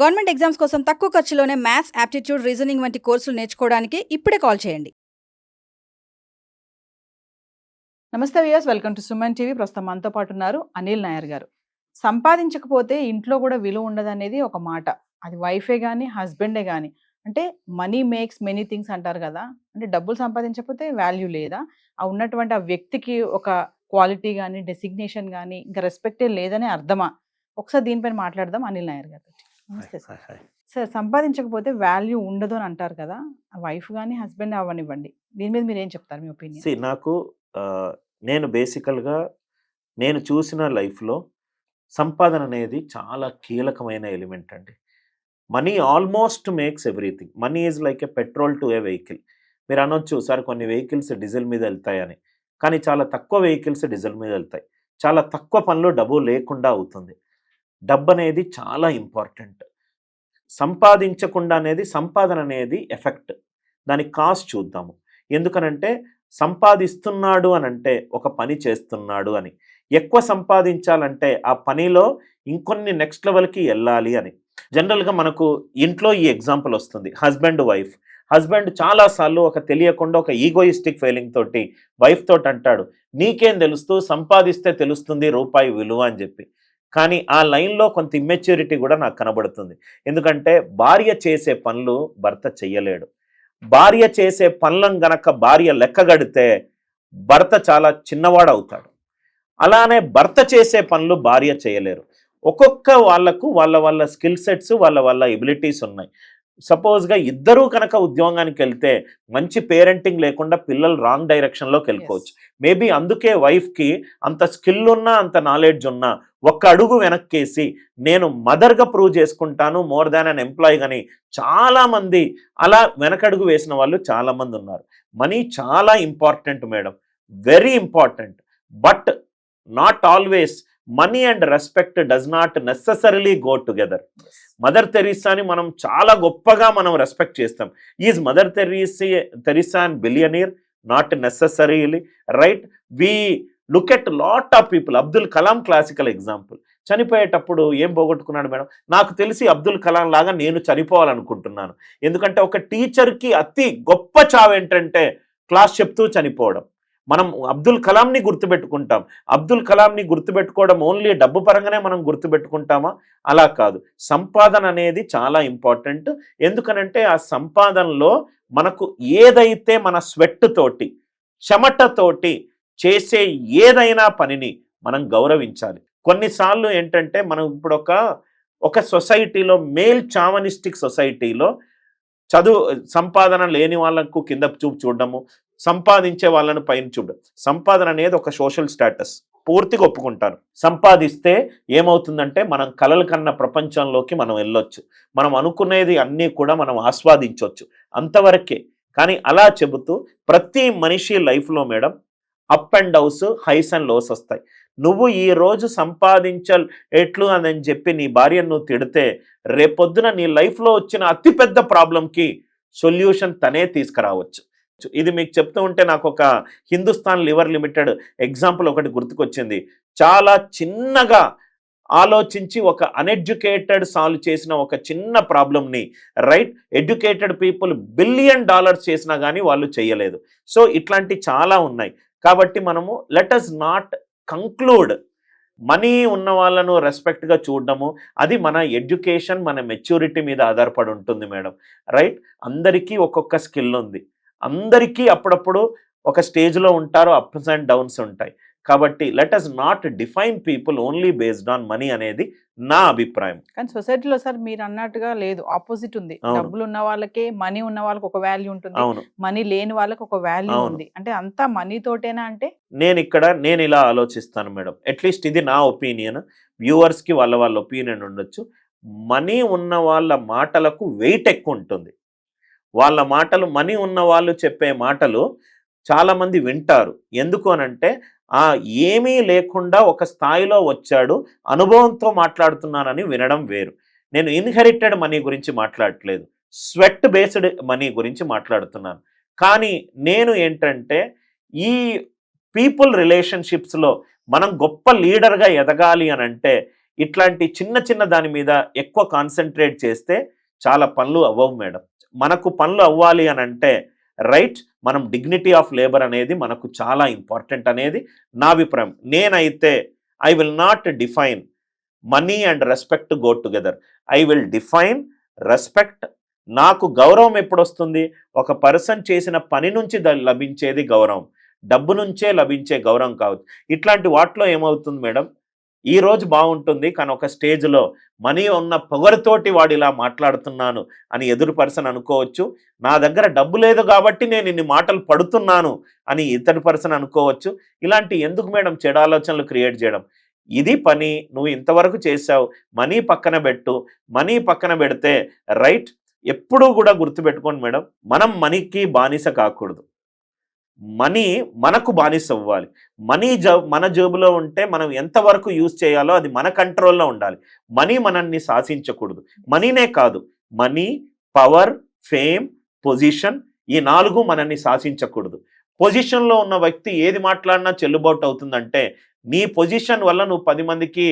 Government exams కోసం తక్కువ ఖర్చులోనే maths, aptitude, reasoning వంటి కోర్సులు నేర్చుకోవడానికి ఇప్పుడే కాల్ చేయండి. నమస్తే viewers, welcome to Suman TV. ప్రస్తుతం మనతో పాటు ఉన్నారు అనిల్ నాయర్ గారు. సంపాదించకపోతే ఇంట్లో కూడా విలువ ఉండదనేది ఒక మాట. అది వైఫే కానీ హస్బెండే కానీ. అంటే మనీ మేక్స్ మెనీ థింగ్స్ అంటారు కదా. అంటే డబ్బులు సంపాదించకపోతే వాల్యూ లేదా, ఆ ఉన్నటువంటి ఆ వ్యక్తికి ఒక క్వాలిటీ కానీ డెసిగ్నేషన్ కానీ ఇంకా రెస్పెక్టే లేదని అర్థమా? ఒకసారి దీనిపైన మాట్లాడదాం అనిల్ నాయర్ గారు. నమస్తే సార్. సార్, సంపాదించకపోతే వాల్యూ ఉండదు అని అంటారు కదా. వైఫ్ కానీ హస్బెండ్ అవ్వనివ్వండి, దీని మీద మీరు ఏం చెప్తారు, మీ ఒపీనియన్? నాకు నేను బేసికల్గా నేను చూసిన లైఫ్లో సంపాదన అనేది చాలా కీలకమైన ఎలిమెంట్ అండి. Money almost makes everything. Money is like a petrol to A vehicle. మీరు అనొచ్చు సార్ కొన్ని వెహికల్స్ డీజిల్ మీద వెళ్తాయని, కానీ చాలా తక్కువ వెహికల్స్ డీజిల్ మీద వెళ్తాయి. చాలా తక్కువ పనులు డబ్బు లేకుండా అవుతుంది. డబ్బు అనేది చాలా ఇంపార్టెంట్. సంపాదించకుండా అనేది సంపాదన అనేది ఎఫెక్ట్. దాని కాస్ట్ చూద్దాము. ఎందుకనంటే సంపాదిస్తున్నాడు అని అంటే ఒక పని చేస్తున్నాడు అని, ఎక్కువ సంపాదించాలంటే ఆ పనిలో ఇంకొన్ని నెక్స్ట్ లెవెల్కి వెళ్ళాలి అని. జనరల్గా మనకు ఇంట్లో ఈ ఎగ్జాంపుల్ వస్తుంది, హస్బెండ్ వైఫ్. హస్బెండ్ చాలాసార్లు ఒక తెలియకుండా ఒక ఈగోయిస్టిక్ ఫీలింగ్ తోటి వైఫ్ తోటి అంటాడు, నీకేం తెలుస్తూ, సంపాదిస్తే తెలుస్తుంది రూపాయి విలువ అని చెప్పి. కానీ ఆ లైన్లో కొంత ఇమ్మెచ్యూరిటీ కూడా నాకు కనబడుతుంది. ఎందుకంటే భార్య చేసే పనులు భర్త చెయ్యలేడు. భార్య చేసే పనులను గనక భార్య లెక్కగడితే భర్త చాలా చిన్నవాడు అవుతాడు. అలానే భర్త చేసే పనులు భార్య చేయలేరు. ఒక్కొక్క వాళ్ళకు వాళ్ళ స్కిల్ సెట్స్, వాళ్ళ ఎబిలిటీస్ ఉన్నాయి. సపోజ్గా ఇద్దరూ కనుక ఉద్యోగానికి వెళ్తే మంచి పేరెంటింగ్ లేకుండా పిల్లలు రాంగ్ డైరెక్షన్లోకి వెళ్ళిపోవచ్చు. మేబీ అందుకే వైఫ్కి అంత స్కిల్ ఉన్నా, అంత నాలెడ్జ్ ఉన్నా ఒక్క అడుగు వెనక్కేసి నేను మదర్గా ప్రూవ్ చేసుకుంటాను మోర్ దాన్ అన్ ఎంప్లాయీ అని చాలామంది అలా వెనకడుగు వేసిన వాళ్ళు చాలామంది ఉన్నారు. మనీ చాలా important madam, very important. But not always money and respect does not necessarily go together. Mother తెరీసాని మనం చాలా గొప్పగా మనం రెస్పెక్ట్ చేస్తాం. Is Mother Teresa and billionaire? Not necessarily, right? We look at lot of people. Abdul Kalam classical example. చనిపోయేటప్పుడు ఏం పోగొట్టుకున్నాడు madam? నాకు తెలిసి అబ్దుల్ కలాం లాగా నేను చనిపోవాలనుకుంటున్నాను. ఎందుకంటే ఒక టీచర్కి అతి గొప్ప చావు ఏంటంటే క్లాస్ చెప్తూ చనిపోవడం. మనం అబ్దుల్ కలాంని గుర్తుపెట్టుకుంటాం. అబ్దుల్ కలాంని గుర్తుపెట్టుకోవడం ఓన్లీ డబ్బు పరంగానే మనం గుర్తుపెట్టుకుంటామా? అలా కాదు. సంపాదన అనేది చాలా ఇంపార్టెంట్. ఎందుకనంటే ఆ సంపాదనలో మనకు ఏదైతే మన స్వెట్ తోటి, చెమటతోటి చేసే ఏదైనా పనిని మనం గౌరవించాలి. కొన్నిసార్లు ఏంటంటే మనం ఇప్పుడు ఒక సొసైటీలో, మేల్ చావనిస్టిక్ సొసైటీలో సంపాదన లేని వాళ్ళకు కింద చూడడము, సంపాదించే వాళ్ళను పైన చూడడం. సంపాదన అనేది ఒక సోషల్ స్టేటస్, పూర్తిగా ఒప్పుకుంటాను. సంపాదిస్తే ఏమవుతుందంటే మనం కలలు కన్న ప్రపంచంలోకి మనం వెళ్ళొచ్చు. మనం అనుకునేది అన్నీ కూడా మనం ఆస్వాదించవచ్చు, అంతవరకే. కానీ అలా చెబుతూ ప్రతి మనిషి లైఫ్లో madam up and downs, highs and lows వస్తాయి. నువ్వు ఈరోజు ఎట్లు అని చెప్పి నీ భార్యను నువ్వు తిడితే రేపొద్దున నీ లైఫ్లో వచ్చిన అతిపెద్ద ప్రాబ్లంకి సొల్యూషన్ తనే తీసుకురావచ్చు. ఇది మీకు చెప్తూ ఉంటే నాకు ఒక హిందుస్థాన్ లివర్ లిమిటెడ్ ఎగ్జాంపుల్ ఒకటి గుర్తుకొచ్చింది. చాలా చిన్నగా ఆలోచించి ఒక అన్ఎడ్యుకేటెడ్ సాల్వ్ చేసిన ఒక చిన్న ప్రాబ్లంని, రైట్, ఎడ్యుకేటెడ్ పీపుల్ $1 బిలియన్ చేసినా కానీ వాళ్ళు చేయలేదు. సో ఇట్లాంటి చాలా ఉన్నాయి. కాబట్టి మనము let us not conclude money ఉన్న వాళ్ళను రెస్పెక్ట్గా చూడడము, అది మన ఎడ్యుకేషన్, మన మెచ్యూరిటీ మీద ఆధారపడి ఉంటుంది మేడం, రైట్? అందరికీ ఒక్కొక్క స్కిల్ ఉంది. అందరికీ అప్పుడప్పుడు ఒక స్టేజ్లో ఉంటారు, అప్స్ అండ్ డౌన్స్ ఉంటాయి. కాబట్టి let us not define people only based on money అనేది నా అభిప్రాయం. కానీ సొసైటీలో సార్ మీరు అన్నట్టుగా లేదు, ఆపోజిట్ ఉంది. డబ్బులు ఉన్న వాళ్ళకే, మనీ ఉన్న వాళ్ళకి ఒక వాల్యూ ఉంటుంది, మనీ లేని వాళ్ళకి ఒక వాల్యూ ఉంది. అంటే అంతా మనీ తోటేనా? అంటే నేను ఇలా ఆలోచిస్తాను మేడం. అట్లీస్ట్ ఇది నా ఒపీనియన్. వ్యూవర్స్కి వాళ్ళ ఒపీనియన్ ఉండొచ్చు. మనీ ఉన్న వాళ్ళ మాటలకు వెయిట్ ఎక్కువ ఉంటుంది. వాళ్ళ మాటలు, మనీ ఉన్న వాళ్ళు చెప్పే మాటలు చాలామంది వింటారు. ఎందుకు అనంటే ఏమీ లేకుండా ఒక స్థాయిలో వచ్చాడు, అనుభవంతో మాట్లాడుతున్నానని వినడం వేరు. నేను ఇన్హెరిటెడ్ మనీ గురించి మాట్లాడట్లేదు, స్వెట్ బేస్డ్ మనీ గురించి మాట్లాడుతున్నాను. కానీ నేను ఏంటంటే ఈ పీపుల్ రిలేషన్షిప్స్లో మనం గొప్ప లీడర్గా ఎదగాలి అని అంటే ఇట్లాంటి చిన్న చిన్న దాని మీద ఎక్కువ కాన్సన్ట్రేట్ చేస్తే చాలా పనులు అవ్వవు మేడం. మనకు పనులు అవ్వాలి అని అంటే రైట్, మనం డిగ్నిటీ ఆఫ్ లేబర్ అనేది మనకు చాలా ఇంపార్టెంట్ అనేది నా అభిప్రాయం. నేనైతే I will not define money and respect go together. I will define respect. నాకు గౌరవం ఎప్పుడు వస్తుంది? ఒక పర్సన్ చేసిన పని నుంచి లభించేది గౌరవం, డబ్బు నుంచే లభించే గౌరవం కావచ్చు. ఇట్లాంటి వాటిలో ఏమవుతుంది మేడం, ఈ రోజు బాగుంటుంది కానీ ఒక స్టేజ్లో మనీ ఉన్న పొగరుతోటి వాడు ఇలా మాట్లాడుతున్నాను అని ఎదురు పర్సన్ అనుకోవచ్చు. నా దగ్గర డబ్బు లేదు కాబట్టి నేను ఇన్ని మాటలు పడుతున్నాను అని ఇతడి పర్సన్ అనుకోవచ్చు. ఇలాంటి ఎందుకు మేడం చెడు ఆలోచనలు క్రియేట్ చేయడం? ఇది పని, నువ్వు ఇంతవరకు చేసావు, మనీ పక్కన పెట్టు. మనీ పక్కన పెడితే రైట్, ఎప్పుడూ కూడా గుర్తుపెట్టుకోండి మేడం, మనం మనీకి బానిస కాకూడదు. మనీ మనకు బానిస అవ్వాలి. మనీ మన జేబులో ఉంటే మనం ఎంతవరకు యూజ్ చేయాలో అది మన కంట్రోల్లో ఉండాలి. మనీ మనల్ని శాసించకూడదు. మనీనే కాదు, మనీ, పవర్, ఫేమ్, పొజిషన్, ఈ 4 మనల్ని శాసించకూడదు. పొజిషన్లో ఉన్న వ్యక్తి ఏది మాట్లాడినా చెల్లుబాటు అవుతుందంటే నీ పొజిషన్ వల్ల నువ్వు 10 మందికి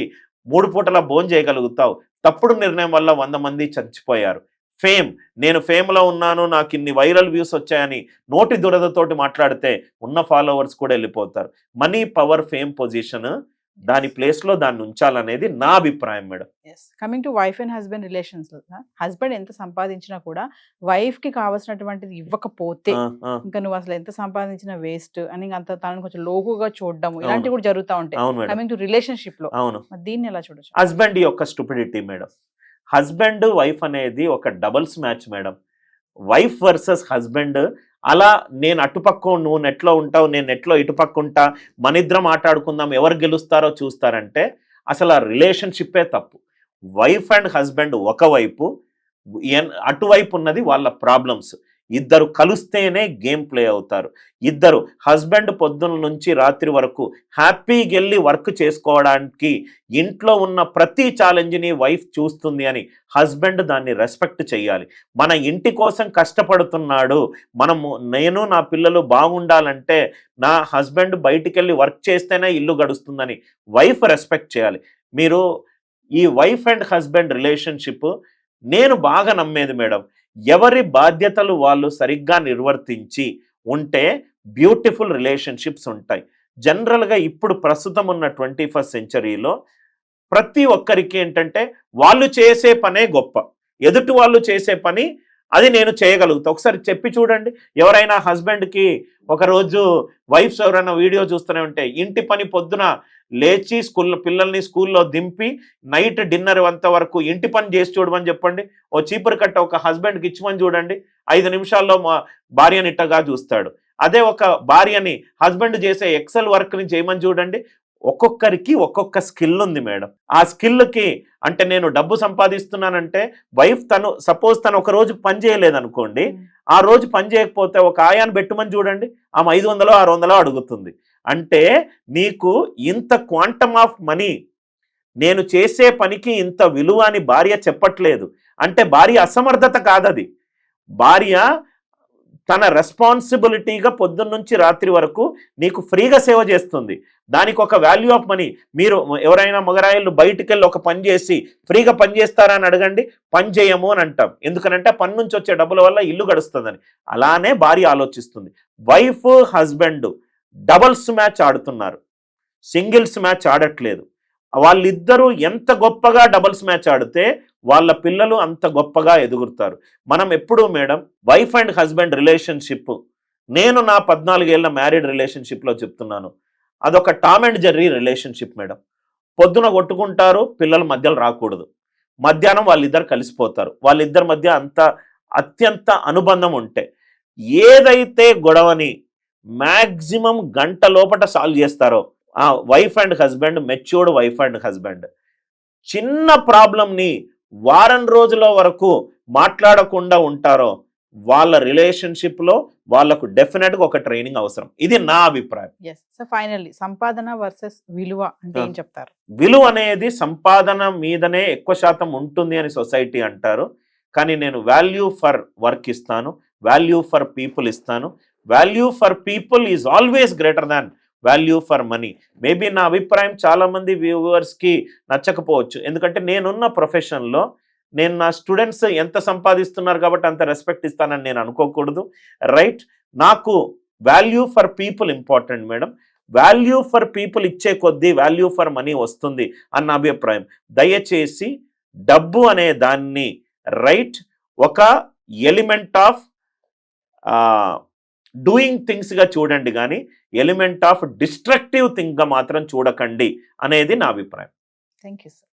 3 పూటల భోజనం చేయగలుగుతావు. తప్పుడు నిర్ణయం వల్ల 100 మంది చచ్చిపోయారు. ఫేమ్, నేను ఫేమ్లో ఉన్నాను, నాకు ఇన్ని వైరల్ వ్యూస్ వచ్చాయని నోటి దురదతోటి మాట్లాడితే ఉన్న ఫాలోవర్స్ కూడా వెళ్ళిపోతారు. మనీ, పవర్, ఫేమ్, పొజిషన్ దాని ప్లేస్లో దాన్ని ఉంచాలనేది నా అభిప్రాయం madam. Coming to wife and husband relations, husband ఎంత సంపాదించినా కూడా వైఫ్ కి కావాల్సినటువంటిది ఇవ్వకపోతే ఇంకా నువ్వు అసలు ఎంత సంపాదించినా వేస్ట్ అని అంత తనని కొంచెం లోకుగా చూడడం ఇలాంటివి కూడా జరుగుతూ ఉంటాయి కమింగ్ టు రిలేషన్షిప్ లో. అవును, దీన్ని ఎలా చూడొచ్చు? హస్బెండ్ యొక్క స్టూపిడిటీ మేడం. హస్బెండ్ వైఫ్ అనేది ఒక doubles match madam. Wife versus husband, అలా నేను అటుపక్క నువ్వు నెట్లో ఉంటావు, నేను నెట్లో ఇటుపక్క ఉంటా, మన ఇద్దరం ఆటాడుకుందాం, ఎవరు గెలుస్తారో చూస్తారంటే అసలు ఆ రిలేషన్షిప్పే తప్పు. వైఫ్ అండ్ హస్బెండ్ ఒకవైపు, అటువైపు ఉన్నది వాళ్ళ ప్రాబ్లమ్స్. ఇద్దరు కలిస్తేనే గేమ్ ప్లే అవుతారు. ఇద్దరు హస్బెండ్ పొద్దున్న నుంచి రాత్రి వరకు హ్యాపీగా వెళ్ళి వర్క్ చేసుకోవడానికి ఇంట్లో ఉన్న ప్రతి ఛాలెంజ్ని వైఫ్ చూస్తుంది అని హస్బెండ్ దాన్ని రెస్పెక్ట్ చేయాలి. మన ఇంటి కోసం కష్టపడుతున్నాడు, నేను నా పిల్లలు బాగుండాలంటే నా హస్బెండ్ బయటికి వెళ్ళి వర్క్ చేస్తేనే ఇల్లు గడుస్తుందని వైఫ్ రెస్పెక్ట్ చేయాలి. మీరు ఈ వైఫ్ అండ్ హస్బెండ్ రిలేషన్షిప్ నేను బాగా నమ్మేది మేడం, ఎవరి బాధ్యతలు వాళ్ళు సరిగ్గా నిర్వర్తించి ఉంటే బ్యూటిఫుల్ రిలేషన్షిప్స్ ఉంటాయి. జనరల్గా ఇప్పుడు ప్రస్తుతం ఉన్న 21st సెంచరీలో ప్రతి ఒక్కరికి ఏంటంటే వాళ్ళు చేసే పనే గొప్ప, ఎదుటి వాళ్ళు చేసే పని అది నేను చేయగలుగుతా. ఒకసారి చెప్పి చూడండి, ఎవరైనా హస్బెండ్కి ఒకరోజు వైఫ్స్ ఎవరైనా వీడియో చూస్తూనే ఉంటే ఇంటి పని పొద్దున లేచి పిల్లల్ని స్కూల్లో దింపి నైట్ డిన్నర్ అంత వరకు ఇంటి పని చేసి చూడమని చెప్పండి. ఓ చీపురు కట్ట ఒక హస్బెండ్కి ఇచ్చమని చూడండి, 5 నిమిషాల్లో మా భార్యని ఇట్టగా చూస్తాడు. అదే ఒక భార్యని హస్బెండ్ చేసే ఎక్సెల్ వర్క్ని చేయమని చూడండి. ఒక్కొక్కరికి ఒక్కొక్క స్కిల్ ఉంది మేడం. ఆ స్కిల్కి అంటే నేను డబ్బు సంపాదిస్తున్నానంటే వైఫ్ సపోజ్ తను ఒక రోజు పని చేయలేదనుకోండి, ఆ రోజు పని చేయకపోతే ఒక ఆయాన్ని పెట్టుమని చూడండి, ఆమె 500 600 అడుగుతుంది. అంటే నీకు ఇంత క్వాంటమ్ ఆఫ్ మనీ, నేను చేసే పనికి ఇంత విలువ అని భార్య చెప్పట్లేదు. అంటే భార్య అసమర్థత కాదది, భార్య తన రెస్పాన్సిబిలిటీగా పొద్దున్న నుంచి రాత్రి వరకు నీకు ఫ్రీగా సేవ చేస్తుంది. దానికి ఒక వాల్యూ ఆఫ్ మనీ. మీరు ఎవరైనా మగరాయిలు బయటికి వెళ్ళి ఒక పని చేసి ఫ్రీగా పని చేస్తారా అని అడగండి, పని చేయము అని అంటాం. ఎందుకనంటే పని నుంచి వచ్చే డబ్బుల వల్ల ఇల్లు గడుస్తుందని. అలానే భార్య ఆలోచిస్తుంది. వైఫ్ హస్బెండ్ డబుల్స్ మ్యాచ్ ఆడుతున్నారు, సింగిల్స్ మ్యాచ్ ఆడట్లేదు. వాళ్ళిద్దరూ ఎంత గొప్పగా డబుల్స్ మ్యాచ్ ఆడితే వాళ్ళ పిల్లలు అంత గొప్పగా ఎదుగుతారు. మనం ఎప్పుడూ madam wife and husband relationship, నేను నా 14 ఏళ్ల మ్యారీడ్ రిలేషన్షిప్లో చెప్తున్నాను, అదొక Tom and Jerry relationship madam. పొద్దున కొట్టుకుంటారు, పిల్లల మధ్యలో రాకూడదు, మధ్యాహ్నం వాళ్ళిద్దరు కలిసిపోతారు. వాళ్ళిద్దరి మధ్య అత్యంత అనుబంధం ఉంటే ఏదైతే గొడవని మ్యాక్సిమం గంట లోపల సాల్వ్ చేస్తారో ఆ wife and husband, matured wife and husband, చిన్న ప్రాబ్లంని వారం రోజుల వరకు మాట్లాడకుండా ఉంటారో వాళ్ళ రిలేషన్షిప్లో వాళ్ళకు డెఫినెట్గా ఒక ట్రైనింగ్ అవసరం. ఇది నా అభిప్రాయం. ఫైనల్లీ సంపాదన వర్సెస్ విలువ అంటే ఏం చెప్తారు? విలువ అనేది సంపాదన మీదనే ఎక్కువ శాతం ఉంటుంది అని సొసైటీ అంటారు. కానీ నేను వాల్యూ ఫర్ వర్క్ ఇస్తాను, వాల్యూ ఫర్ పీపుల్ ఇస్తాను. Value for people is always greater than value for money. Maybe నా అభిప్రాయం చాలామంది వ్యూవర్స్కి నచ్చకపోవచ్చు, ఎందుకంటే నేనున్న ప్రొఫెషన్లో నేను నా స్టూడెంట్స్ ఎంత సంపాదిస్తున్నారు కాబట్టి అంత రెస్పెక్ట్ ఇస్తానని నేను అనుకోకూడదు, రైట్? నాకు value for people important madam. Value for people ఇచ్చే కొద్దీ వాల్యూ ఫర్ మనీ వస్తుంది అన్న అభిప్రాయం. దయచేసి డబ్బు అనే దాన్ని, రైట్, ఒక ఎలిమెంట్ ఆఫ్ డూయింగ్ థింగ్స్గా చూడండి, కానీ ఎలిమెంట్ ఆఫ్ డిస్ట్రక్టివ్ థింగ్గా మాత్రం చూడకండి అనేది నా అభిప్రాయం. Thank you sir.